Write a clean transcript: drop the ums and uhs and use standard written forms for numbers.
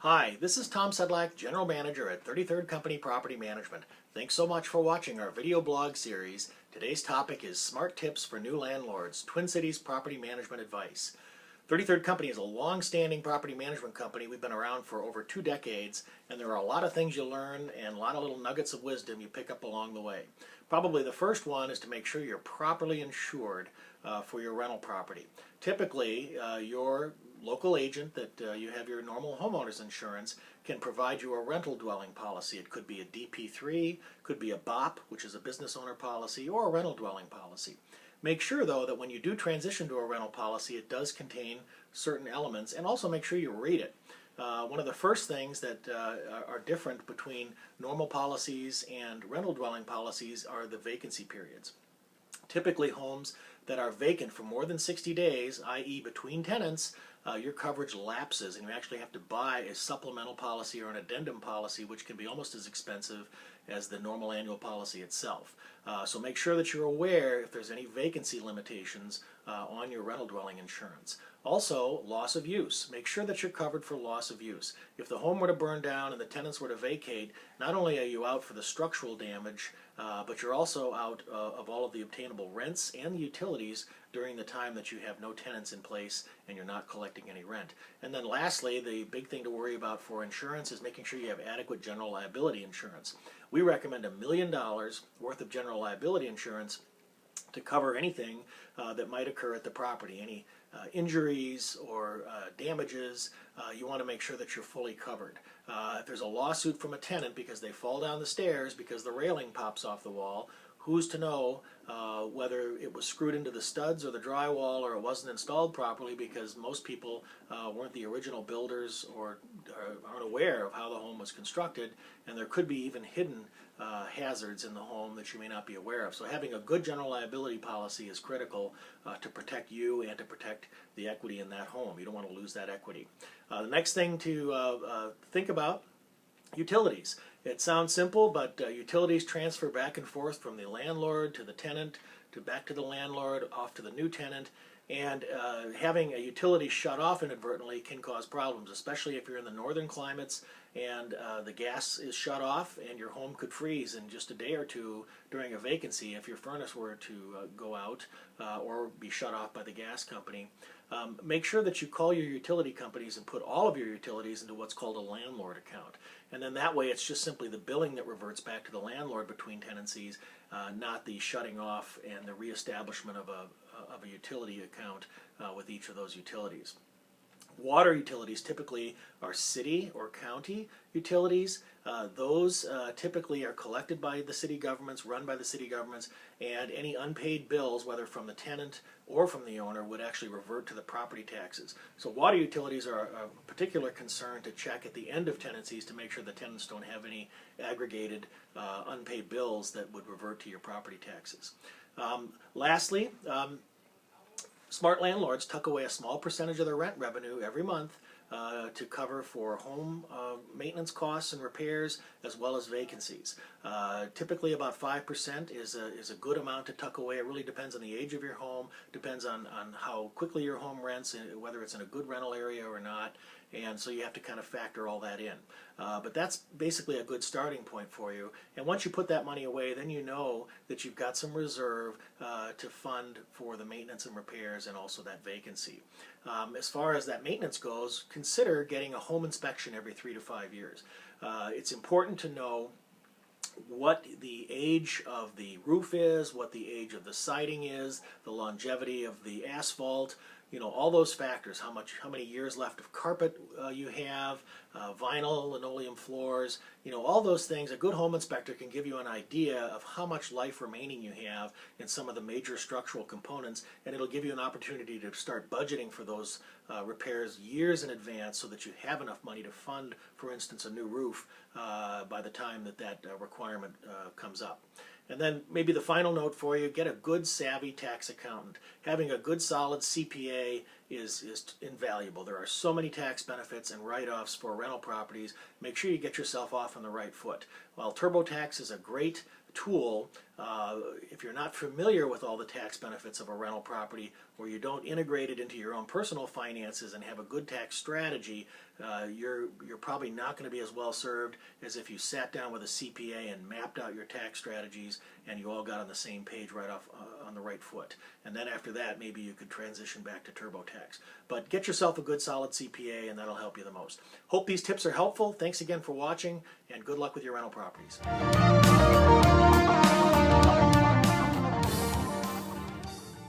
Hi, this is Tom Sedlak, General Manager at 33rd Company Property Management. Thanks so much for watching our video blog series. Today's topic is Smart Tips for New Landlords, Twin Cities Property Management Advice. 33rd Company is a long-standing property management company. We've been around for over 2 decades, and there are a lot of things you learn and a lot of little nuggets of wisdom you pick up along the way. Probably the first one is to make sure you're properly insured for your rental property. Typically, your local agent that you have your normal homeowner's insurance can provide you a rental dwelling policy. It could be a DP3, could be a BOP, which is a business owner policy, or a rental dwelling policy. Make sure, though, that when you do transition to a rental policy, it does contain certain elements, and also make sure you read it. One of the first things that are different between normal policies and rental dwelling policies are the vacancy periods. Typically, homes that are vacant for more than 60 days, i.e. between tenants, your coverage lapses and you actually have to buy a supplemental policy or an addendum policy, which can be almost as expensive as the normal annual policy itself. So make sure that you're aware if there's any vacancy limitations on your rental dwelling insurance. Also, loss of use. Make sure that you're covered for loss of use. If the home were to burn down and the tenants were to vacate, not only are you out for the structural damage, but you're also out of all of the obtainable rents and the utilities during the time that you have no tenants in place and you're not collecting any rent. And then lastly, the big thing to worry about for insurance is making sure you have adequate general liability insurance. We recommend $1 million worth of general liability insurance to cover anything that might occur at the property, any injuries or damages. You want to make sure that you're fully covered. If there's a lawsuit from a tenant because they fall down the stairs because the railing pops off the wall, who's to know whether it was screwed into the studs or the drywall or it wasn't installed properly, because most people weren't the original builders or aren't aware of how the home was constructed, and there could be even hidden hazards in the home that you may not be aware of. So having a good general liability policy is critical to protect you and to protect the equity in that home. You don't want to lose that equity. The next thing to think about, utilities. It sounds simple, but utilities transfer back and forth from the landlord to the tenant, to back to the landlord, off to the new tenant, and having a utility shut off inadvertently can cause problems, especially if you're in the northern climates and the gas is shut off and your home could freeze in just a day or two during a vacancy if your furnace were to go out or be shut off by the gas company. Make sure that you call your utility companies and put all of your utilities into what's called a landlord account. And then that way it's just simply the billing that reverts back to the landlord between tenancies, not the shutting off and the reestablishment of a utility account with each of those utilities. Water utilities typically are city or county utilities. Those typically are collected by the city governments, run by the city governments, and any unpaid bills, whether from the tenant or from the owner, would actually revert to the property taxes. So water utilities are a particular concern to check at the end of tenancies to make sure the tenants don't have any aggregated unpaid bills that would revert to your property taxes. Lastly, smart landlords tuck away a small percentage of their rent revenue every month to cover for home maintenance costs and repairs, as well as vacancies. Typically about 5% is a good amount to tuck away. It really depends on the age of your home, depends on how quickly your home rents, whether it's in a good rental area or not, and so you have to kind of factor all that in. But that's basically a good starting point for you. And once you put that money away, then you know that you've got some reserve to fund for the maintenance and repairs and also that vacancy. As far as that maintenance goes, consider getting a home inspection every 3 to 5 years. It's important to know what the age of the roof is, what the age of the siding is, the longevity of the asphalt, all those factors, how many years left of carpet you have, vinyl, linoleum floors, all those things. A good home inspector can give you an idea of how much life remaining you have in some of the major structural components, and it'll give you an opportunity to start budgeting for those repairs years in advance so that you have enough money to fund, for instance, a new roof by the time that requirement comes up. And then maybe the final note for you, get a good savvy tax accountant. Having a good solid CPA is invaluable. There are so many tax benefits and write-offs for rental properties. Make sure you get yourself off on the right foot. While TurboTax is a great tool If you're not familiar with all the tax benefits of a rental property, or you don't integrate it into your own personal finances and have a good tax strategy, you're probably not going to be as well served as if you sat down with a CPA and mapped out your tax strategies and you all got on the same page right off on the right foot. And then after that, maybe you could transition back to TurboTax. But get yourself a good solid CPA and that'll help you the most. Hope these tips are helpful. Thanks again for watching and good luck with your rental properties.